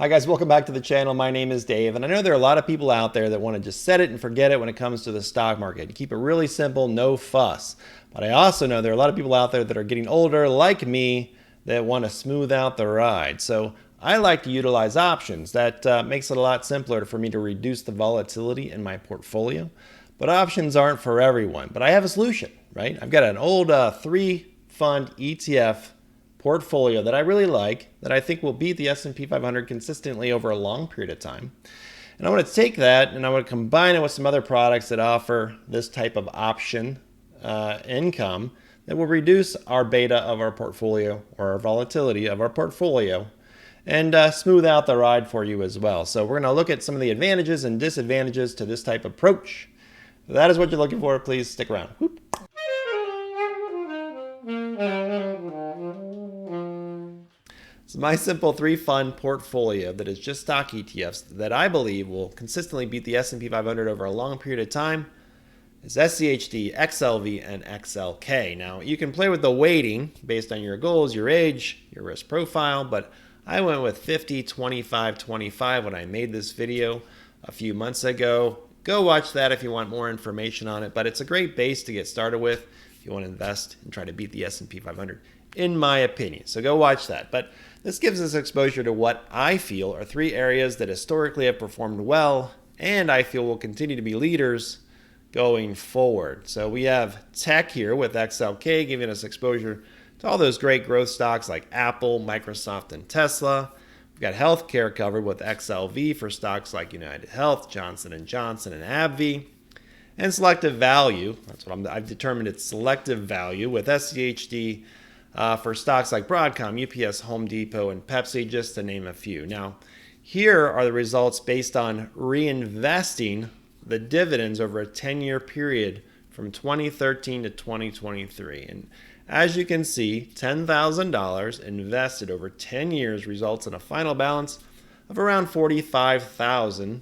Hi guys, welcome back to the channel. My name is Dave, and I know there are a lot of people out there that want to just set it and forget it when it comes to the stock market. You keep it really simple, no fuss. But I also know there are a lot of people out there that are getting older, like me, that want to smooth out the ride. So I like to utilize options. That makes it a lot simpler for me to reduce the volatility in my portfolio. But options aren't for everyone. But I have a solution, right? I've got an old 3-fund ETF portfolio that I really like, that I think will beat the S&P 500 consistently over a long period of time. And I want to take that and I want to combine it with some other products that offer this type of option income that will reduce our beta of our portfolio or our volatility of our portfolio and smooth out the ride for you as well. So we're going to look at some of the advantages and disadvantages to this type of approach. If that is what you're looking for, please stick around. Whoop. It's my simple 3-fund portfolio that is just stock ETFs that I believe will consistently beat the S&P 500 over a long period of time. It's SCHD, XLV, and XLK. Now, you can play with the weighting based on your goals, your age, your risk profile, but I went with 50, 25, 25 when I made this video a few months ago. Go watch that if you want more information on it, but it's a great base to get started with if you want to invest and try to beat the S&P 500, in my opinion. So go watch that. But this gives us exposure to what I feel are 3 areas that historically have performed well and I feel will continue to be leaders going forward. So we have tech here with XLK giving us exposure to all those great growth stocks like Apple, Microsoft, and Tesla. We've got healthcare covered with XLV for stocks like United Health, Johnson & Johnson, and AbbVie. And selective value, that's what I've determined it's selective value with SCHD for stocks like Broadcom, UPS, Home Depot, and Pepsi, just to name a few. Now, here are the results based on reinvesting the dividends over a 10-year period from 2013 to 2023. And as you can see, $10,000 invested over 10 years results in a final balance of around $45,000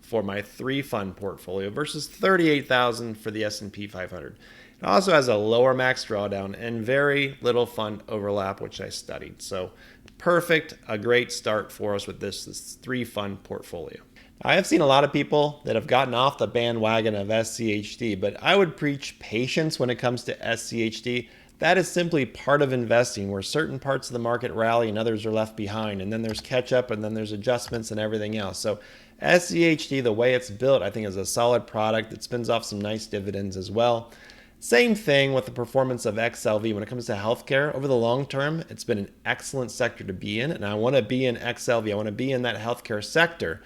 for my 3-fund portfolio versus $38,000 for the S&P 500. It also has a lower max drawdown and very little fund overlap, which I studied. So perfect, a great start for us with this 3-fund portfolio. I have seen a lot of people that have gotten off the bandwagon of SCHD, but I would preach patience when it comes to SCHD. That is simply part of investing where certain parts of the market rally and others are left behind. And then there's catch up and then there's adjustments and everything else. So SCHD, the way it's built, I think is a solid product that spins off some nice dividends as well. Same thing with the performance of XLV when it comes to healthcare. Over the long term, it's been an excellent sector to be in. And I want to be in XLV. I want to be in that healthcare sector.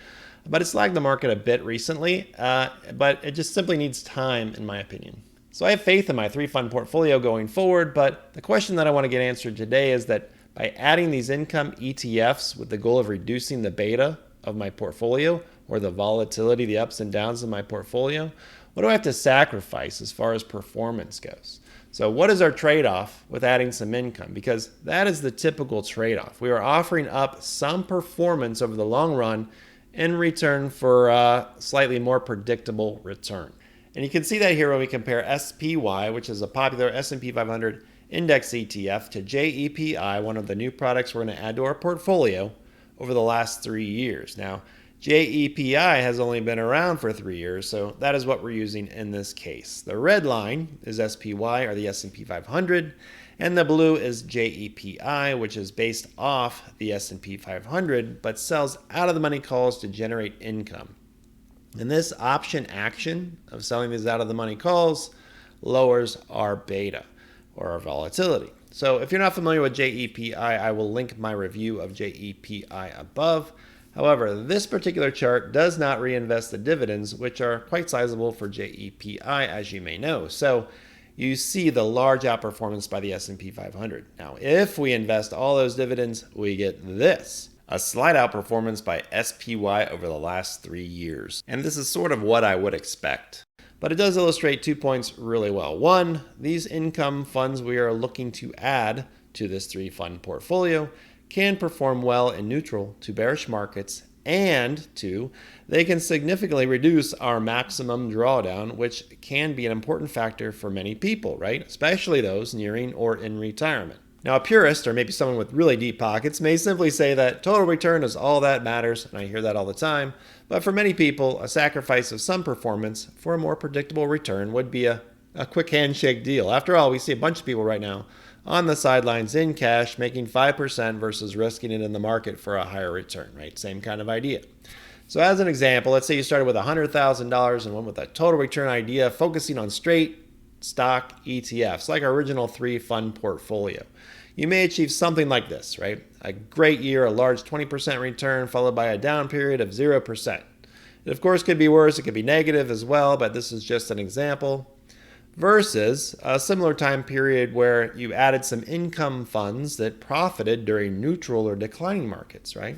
But it's lagged the market a bit recently, but it just simply needs time, in my opinion. So I have faith in my 3-fund portfolio going forward, but the question that I want to get answered today is that by adding these income ETFs with the goal of reducing the beta of my portfolio or the volatility, the ups and downs of my portfolio, what do I have to sacrifice as far as performance goes? So what is our trade-off with adding some income? Because that is the typical trade-off. We are offering up some performance over the long run in return for a slightly more predictable return. And you can see that here when we compare SPYI, which is a popular S&P 500 index ETF, to JEPI, one of the new products we're going to add to our portfolio over the last 3 years. Now, JEPI has only been around for 3 years, so that is what we're using in this case. The red line is SPYI, or the S&P 500, and the blue is JEPI, which is based off the S&P 500, but sells out-of-the-money calls to generate income. And this option action of selling these out-of-the-money calls lowers our beta, or our volatility. So if you're not familiar with JEPI, I will link my review of JEPI above. However, this particular chart does not reinvest the dividends, which are quite sizable for JEPI, as you may know. So you see the large outperformance by the S&P 500. Now, if we invest all those dividends, we get this. A slight outperformance by SPYI over the last 3 years. And this is sort of what I would expect. But it does illustrate 2 points really well. One, these income funds we are looking to add to this 3-fund portfolio can perform well in neutral to bearish markets. And 2, they can significantly reduce our maximum drawdown, which can be an important factor for many people, right? Especially those nearing or in retirement. Now, a purist, or maybe someone with really deep pockets, may simply say that total return is all that matters, and I hear that all the time. But for many people, a sacrifice of some performance for a more predictable return would be a quick handshake deal. After all, we see a bunch of people right now on the sidelines in cash making 5% versus risking it in the market for a higher return, right? Same kind of idea. So as an example, let's say you started with $100,000 and went with a total return idea focusing on straight stock ETFs, like our original 3-fund portfolio. You may achieve something like this, right? A great year, a large 20% return, followed by a down period of 0%. It, of course, could be worse. It could be negative as well, but this is just an example. Versus a similar time period where you added some income funds that profited during neutral or declining markets, right?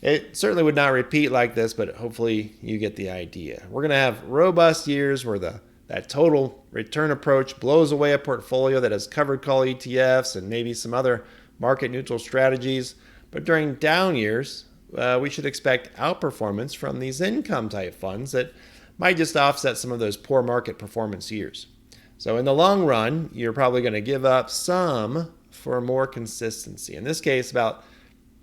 It certainly would not repeat like this, but hopefully you get the idea. We're going to have robust years where that total return approach blows away a portfolio that has covered call ETFs and maybe some other market neutral strategies. But during down years, we should expect outperformance from these income type funds that might just offset some of those poor market performance years. So in the long run, you're probably going to give up some for more consistency. In this case, about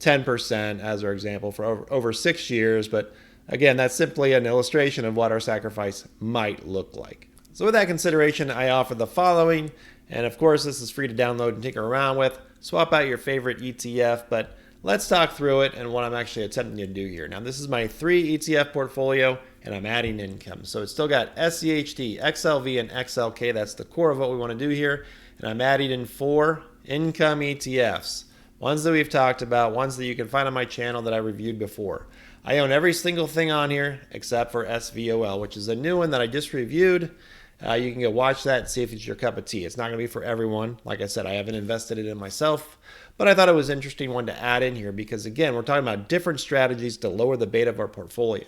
10% as our example for over 6 years. But again, that's simply an illustration of what our sacrifice might look like. So with that consideration, I offer the following. And of course, this is free to download and tinker around with. Swap out your favorite ETF, but let's talk through it and what I'm actually attempting to do here. Now, this is my 3 ETF portfolio, and I'm adding income. So it's still got SCHD, XLV, and XLK. That's the core of what we want to do here. And I'm adding in 4 income ETFs. Ones that we've talked about, ones that you can find on my channel that I reviewed before. I own every single thing on here except for SVOL, which is a new one that I just reviewed. You can go watch that and see if it's your cup of tea. It's not going to be for everyone. Like I said, I haven't invested it in myself, but I thought it was an interesting one to add in here because, again, we're talking about different strategies to lower the beta of our portfolio.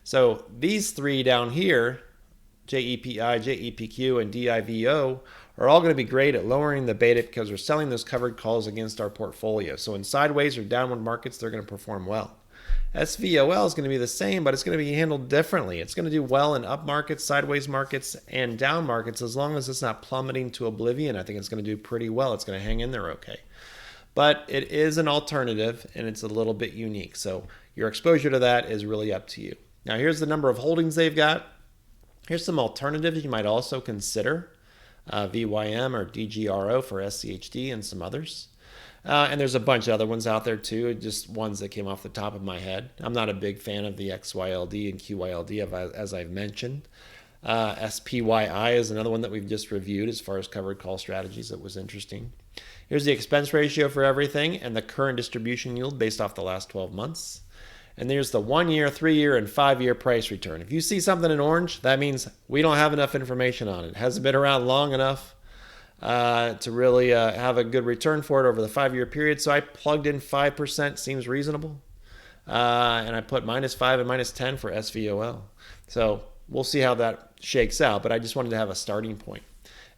So these 3 down here, JEPI, JEPQ, and DIVO, are all going to be great at lowering the beta because we're selling those covered calls against our portfolio. So in sideways or downward markets, they're going to perform well. SVOL is going to be the same, but it's going to be handled differently. It's going to do well in up markets, sideways markets, and down markets as long as it's not plummeting to oblivion. I think it's going to do pretty well. It's going to hang in there okay. But it is an alternative, and it's a little bit unique. So your exposure to that is really up to you. Now, here's the number of holdings they've got. Here's some alternatives you might also consider. VYM or DGRO for SCHD and some others. And there's a bunch of other ones out there too, just ones that came off the top of my head. I'm not a big fan of the XYLD and QYLD, as I've mentioned. SPYI is another one that we've just reviewed as far as covered call strategies. That was interesting. Here's the expense ratio for everything and the current distribution yield based off the last 12 months. And there's the 1-year, 3-year, and 5-year price return. If you see something in orange, that means we don't have enough information on it. It hasn't been around long enough to really have a good return for it over the 5-year period. So I plugged in 5%, seems reasonable. And I put -5 and -10 for SVOL. So we'll see how that shakes out, but I just wanted to have a starting point.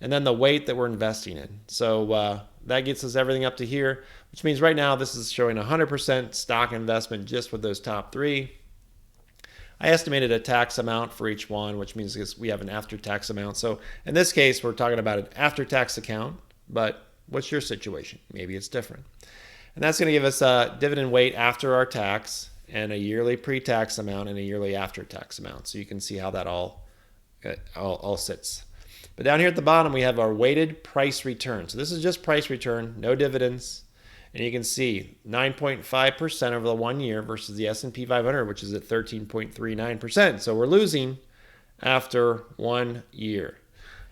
And then the weight that we're investing in. So that gets us everything up to here, which means right now this is showing 100% stock investment just with those top 3. I estimated a tax amount for each one, which means we have an after-tax amount. So in this case, we're talking about an after-tax account, but what's your situation? Maybe it's different. And that's going to give us a dividend weight after our tax and a yearly pre-tax amount and a yearly after-tax amount. So you can see how that all sits. But down here at the bottom, we have our weighted price return. So this is just price return, no dividends. And you can see 9.5% over the 1 year versus the S&P 500, which is at 13.39%. So we're losing after 1 year.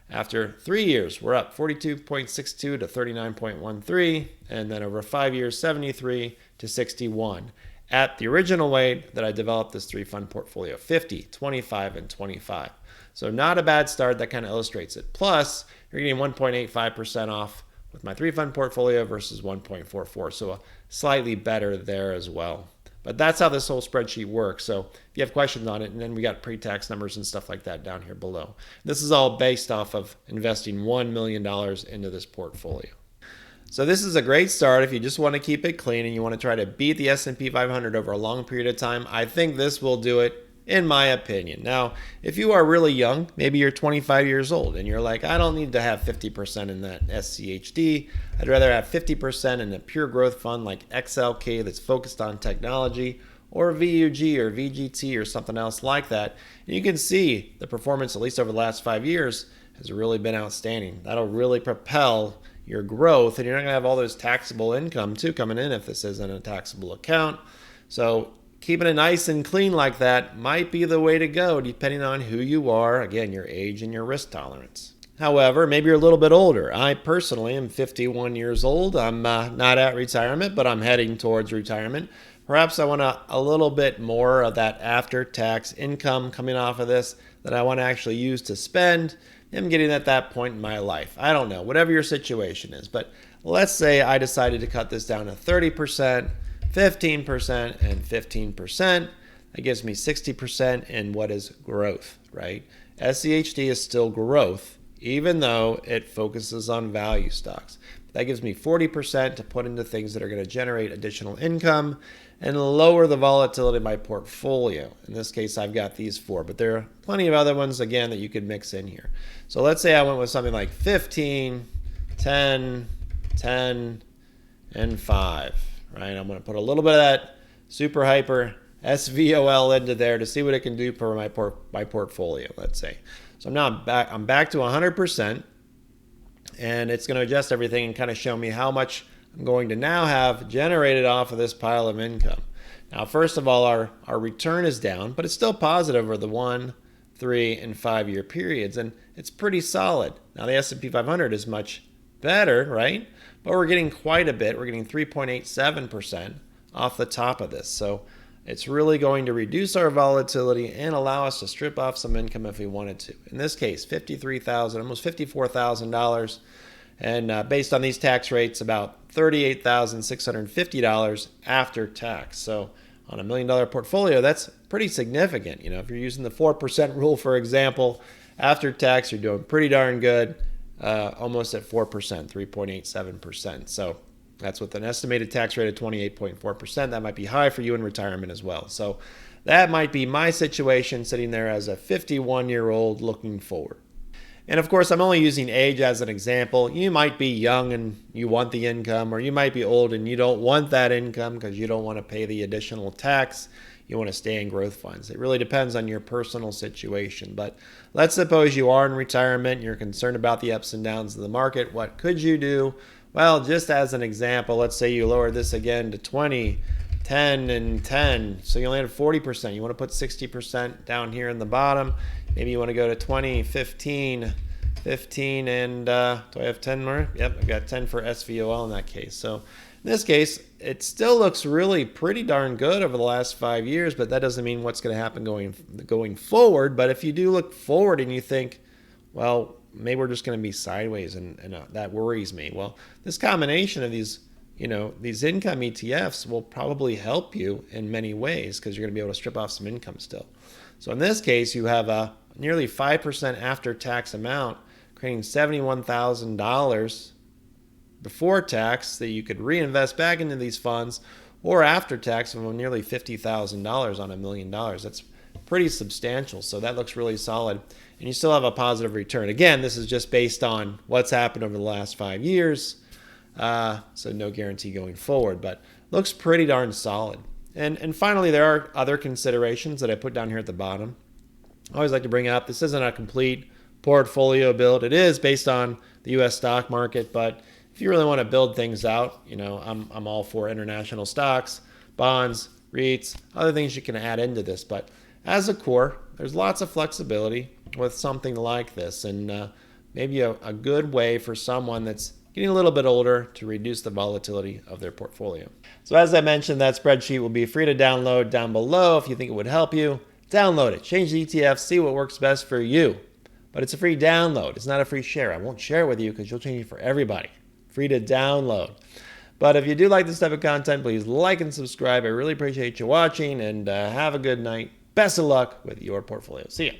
After 3 years, we're up 42.62 to 39.13. And then over 5 years, 73 to 61. At the original weight that I developed this 3-fund portfolio, 50, 25, and 25. So not a bad start. That kind of illustrates it. Plus, you're getting 1.85% off with my 3-fund portfolio versus 1.44. So slightly better there as well. But that's how this whole spreadsheet works. So if you have questions on it, and then we got pre-tax numbers and stuff like that down here below. This is all based off of investing $1 million into this portfolio. So this is a great start if you just want to keep it clean and you want to try to beat the S&P 500 over a long period of time. I think this will do it in my opinion. Now, if you are really young, maybe you're 25 years old and you're like, I don't need to have 50% in that SCHD. I'd rather have 50% in a pure growth fund like XLK that's focused on technology, or VUG or VGT or something else like that. And you can see the performance, at least over the last 5 years, has really been outstanding. That'll really propel your growth, and you're not going to have all those taxable income too coming in if this isn't a taxable account. So keeping it nice and clean like that might be the way to go, depending on who you are, again, your age and your risk tolerance. However, maybe you're a little bit older. I personally am 51 years old. I'm not at retirement, but I'm heading towards retirement. Perhaps I want a little bit more of that after-tax income coming off of this that I want to actually use to spend. I'm getting at that point in my life. I don't know, whatever your situation is. But let's say I decided to cut this down to 30%, 15%, and 15%. That gives me 60% in what is growth, right? SCHD is still growth, even though it focuses on value stocks. That gives me 40% to put into things that are going to generate additional income and lower the volatility of my portfolio. In this case, I've got these four, but there are plenty of other ones, again, that you could mix in here. So let's say I went with something like 15, 10, 10, and 5, right? I'm going to put a little bit of that super hyper SVOL into there to see what it can do for my portfolio, let's say. So I'm back to 100%, and it's going to adjust everything and kind of show me how much I'm going to now have generated off of this pile of income. Now, first of all, our return is down, but it's still positive over the 1, 3, and 5 year periods, and it's pretty solid. Now, the S&P 500 is much better, right? But we're getting quite a bit. We're getting 3.87% off the top of this. So it's really going to reduce our volatility and allow us to strip off some income if we wanted to. In this case, $53,000, almost $54,000. And based on these tax rates, about $38,650 after tax. So on $1 million portfolio, that's pretty significant. If you're using the 4% rule, for example, after tax, you're doing pretty darn good, almost at 4%, 3.87%. So that's with an estimated tax rate of 28.4%. That might be high for you in retirement as well. So that might be my situation sitting there as a 51-year-old looking forward. And of course, I'm only using age as an example. You might be young and you want the income, or you might be old and you don't want that income because you don't want to pay the additional tax. You want to stay in growth funds. It really depends on your personal situation. But let's suppose you are in retirement and you're concerned about the ups and downs of the market. What could you do? Well, just as an example, let's say you lower this again to 20, 10, and 10. So you only have 40%. You want to put 60% down here in the bottom. Maybe you want to go to 20, 15, 15, and do I have 10 more? Yep, I've got 10 for SVOL in that case. So in this case, it still looks really pretty darn good over the last 5 years, but that doesn't mean what's going to happen going forward. But if you do look forward and you think, well, maybe we're just going to be sideways, and that worries me. Well, this combination of these income ETFs will probably help you in many ways because you're going to be able to strip off some income still. So in this case, you have a nearly 5% after-tax amount, creating $71,000 before tax that you could reinvest back into these funds, or after tax of nearly $50,000 on $1 million. That's pretty substantial. So that looks really solid. And you still have a positive return. Again, this is just based on what's happened over the last 5 years. So no guarantee going forward, but looks pretty darn solid. And finally, there are other considerations that I put down here at the bottom. I always like to bring up, this isn't a complete portfolio build. It is based on the U.S. stock market, but if you really want to build things out, I'm all for international stocks, bonds, REITs, other things you can add into this. But as a core, there's lots of flexibility with something like this, and maybe a good way for someone that's getting a little bit older to reduce the volatility of their portfolio. So as I mentioned, that spreadsheet will be free to download down below if you think it would help you. Download it, change the ETFs, see what works best for you. But it's a free download. It's not a free share. I won't share it with you because you'll change it for everybody. Free to download. But if you do like this type of content, please like and subscribe. I really appreciate you watching, and have a good night. Best of luck with your portfolio. See ya.